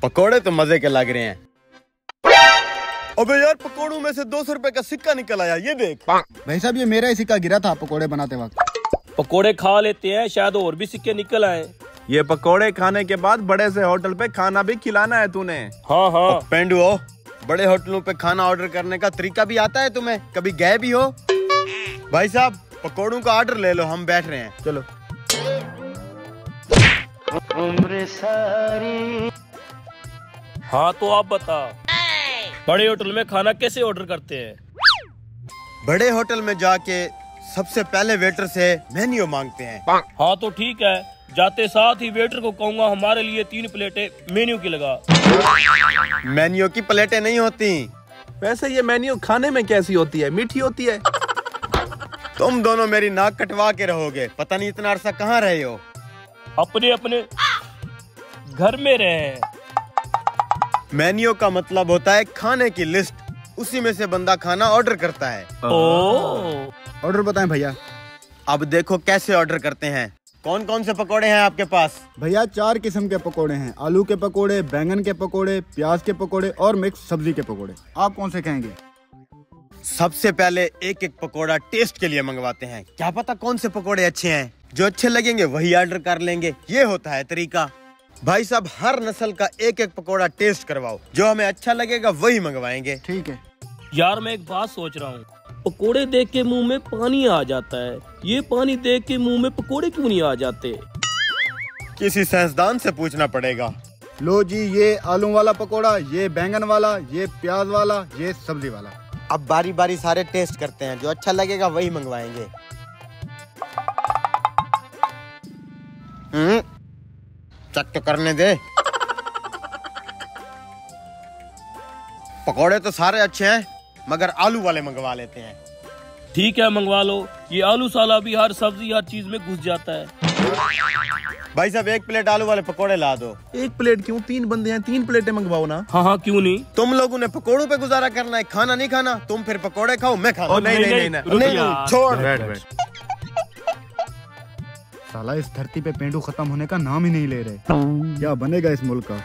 पकोड़े तो मजे के लग रहे हैं। अबे यार, पकोड़ों में से 200 रुपए का सिक्का निकल आया, ये देख। भाई साहब, ये मेरा ही सिक्का गिरा था पकोड़े बनाते वक्त। पकोड़े खा लेते हैं, शायद और भी सिक्के निकल आए। ये पकोड़े खाने के बाद बड़े से होटल पे खाना भी खिलाना है तूने। हाँ हाँ। पेंडुओ, बड़े होटलों पे खाना ऑर्डर करने का तरीका भी आता है तुम्हें? कभी गए भी हो? भाई साहब, पकोड़ों का ऑर्डर ले लो, हम बैठ रहे हैं। चलो। उम्र सारी। हाँ तो आप बता, बड़े होटल में खाना कैसे ऑर्डर करते हैं? बड़े होटल में जाके सबसे पहले वेटर से मेन्यू मांगते हैं। हाँ तो ठीक है, जाते साथ ही वेटर को कहूँगा हमारे लिए 3 प्लेटें मेन्यू की लगा। मेन्यू की प्लेटें नहीं होती। वैसे ये मेन्यू खाने में कैसी होती है? मीठी होती है? तुम दोनों मेरी नाक कटवा के रहोगे। पता नहीं इतना अरसा कहाँ रहे हो। अपने अपने घर में रहे हैं। मेन्यू का मतलब होता है खाने की लिस्ट, उसी में से बंदा खाना ऑर्डर करता है। ऑर्डर बताएं भैया। अब देखो कैसे ऑर्डर करते हैं। कौन कौन से पकोड़े हैं आपके पास? भैया 4 किस्म के पकोड़े हैं। आलू के पकोड़े, बैंगन के पकोड़े, प्याज के पकोड़े और मिक्स सब्जी के पकोड़े। आप कौन से कहेंगे? सबसे पहले एक एक पकोड़ा टेस्ट के लिए मंगवाते हैं। क्या पता कौन से पकोड़े अच्छे हैं, जो अच्छे लगेंगे वही ऑर्डर कर लेंगे। ये होता है तरीका। भाई साहब, हर नस्ल का एक एक पकोड़ा टेस्ट करवाओ, जो हमें अच्छा लगेगा वही मंगवाएंगे। ठीक है। यार मैं एक बात सोच रहा हूँ, पकोड़े देख के मुंह में पानी आ जाता है, ये पानी देख के मुंह में पकोड़े क्यों नहीं आ जाते? किसी साइंसदान से पूछना पड़ेगा। लो जी, ये आलू वाला पकोड़ा, ये बैंगन वाला, ये प्याज वाला, ये सब्जी वाला। अब बारी बारी सारे टेस्ट करते हैं, जो अच्छा लगेगा वही मंगवाएंगे। चेक तो करने दे। पकोड़े तो सारे अच्छे हैं, मगर आलू वाले मंगवा लेते हैं। ठीक है, मंगवा लो। ये आलू साला भी हर सब्जी हर चीज में घुस जाता है। भाई साहब, 1 प्लेट आलू वाले पकोड़े ला दो। 1 प्लेट क्यों? 3 बंदे हैं, 3 प्लेटें मंगवाओ ना। हाँ हाँ, क्यों नहीं। तुम लोगों ने पकोड़ों पे गुजारा करना है, खाना नहीं खाना। तुम फिर पकोड़े खाओ, मैं खाऊं। नहीं, छोड़। बैठ। साला इस धरती पे पेंडू खत्म होने का नाम ही नहीं ले रहे। क्या बनेगा इस मुल्क का?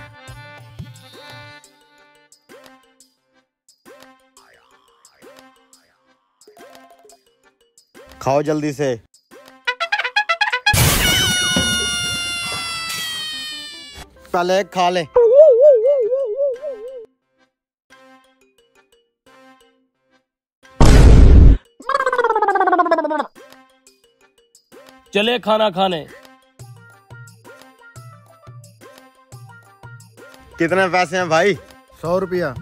खाओ जल्दी से। पहले एक खा ले। चले खाना खाने। कितने पैसे हैं भाई? 100 रुपया।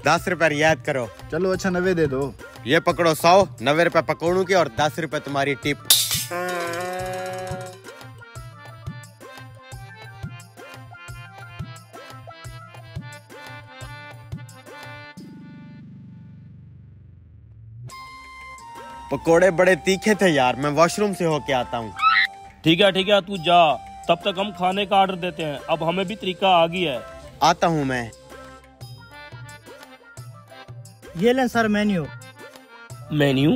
10 रुपए रियायत करो। चलो अच्छा, 90 दे दो। ये पकड़ो 100, 90 रुपए पकोड़ों के और 10 रुपए तुम्हारी टिप। पकोड़े बड़े तीखे थे यार, मैं वॉशरूम से होके आता हूँ। ठीक है, तू जा, तब तक हम खाने का ऑर्डर देते हैं। अब हमें भी तरीका आ गया है। आता हूँ मैं। ये लें सर मेन्यू। मेन्यू?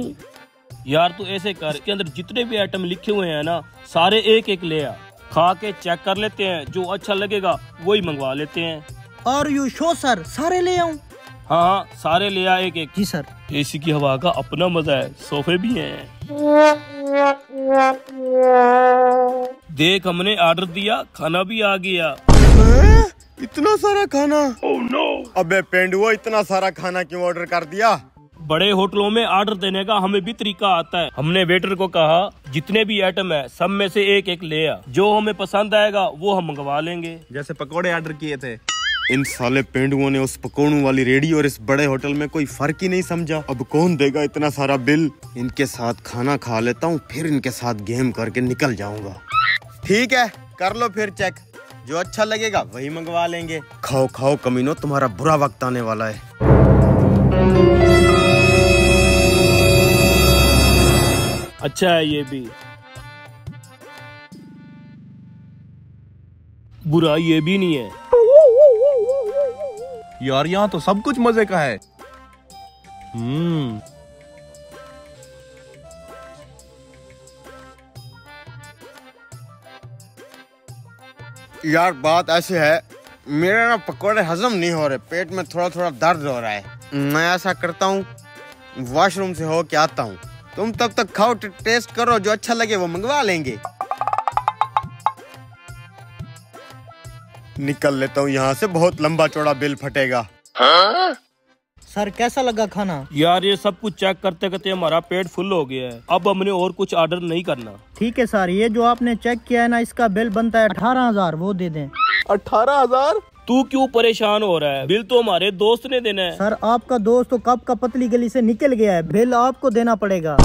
यार तू ऐसे कर, इसके अंदर जितने भी आइटम लिखे हुए हैं ना, सारे एक एक ले आ। खा के चेक कर लेते हैं, जो अच्छा लगेगा वही मंगवा लेते हैं। और यू शो सर, सारे ले आऊं? हाँ, सारे ले आ एक एक। जी सर। एसी की हवा का अपना मजा है, सोफे भी हैं। देख, हमने ऑर्डर दिया, खाना भी आ गया। इतना सारा खाना? Oh no! अबे पेंडुओ, इतना सारा खाना क्यों ऑर्डर कर दिया? बड़े होटलों में ऑर्डर देने का हमें भी तरीका आता है। हमने वेटर को कहा, जितने भी आइटम है सब में से एक एक ले आ, जो हमें पसंद आएगा वो हम मंगवा लेंगे। जैसे पकोड़े ऑर्डर किए थे। इन साले पेंडुओं ने उस पकोड़ों वाली रेडी और इस बड़े होटल में कोई फर्क ही नहीं समझा। अब कौन देगा इतना सारा बिल? इनके साथ खाना खा लेता हूँ, फिर इनके साथ गेम करके निकल जाऊंगा। ठीक है, कर लो फिर चेक, जो अच्छा लगेगा वही मंगवा लेंगे। खाओ खाओ कमीनों, तुम्हारा बुरा वक्त आने वाला है। अच्छा है ये भी, बुरा ये भी नहीं है। यार यहाँ तो सब कुछ मजे का है। यार बात ऐसे है, मेरे ना पकोड़े हजम नहीं हो रहे, पेट में थोड़ा थोड़ा दर्द हो रहा है। मैं ऐसा करता हूँ, वॉशरूम से हो के आता हूँ, तुम तब तक खाओ, टेस्ट करो, जो अच्छा लगे वो मंगवा लेंगे। निकल लेता हूँ यहाँ से, बहुत लंबा चौड़ा बिल फटेगा। सर कैसा लगा खाना? यार ये सब कुछ चेक करते करते हमारा पेट फुल हो गया है, अब हमने और कुछ ऑर्डर नहीं करना। ठीक है सर, ये जो आपने चेक किया है ना, इसका बिल बनता है 18,000, वो दे दें। 18,000? तू क्यों परेशान हो रहा है? बिल तो हमारे दोस्त ने देना है। सर आपका दोस्त तो कब का पतली गली से निकल गया है, बिल आपको देना पड़ेगा।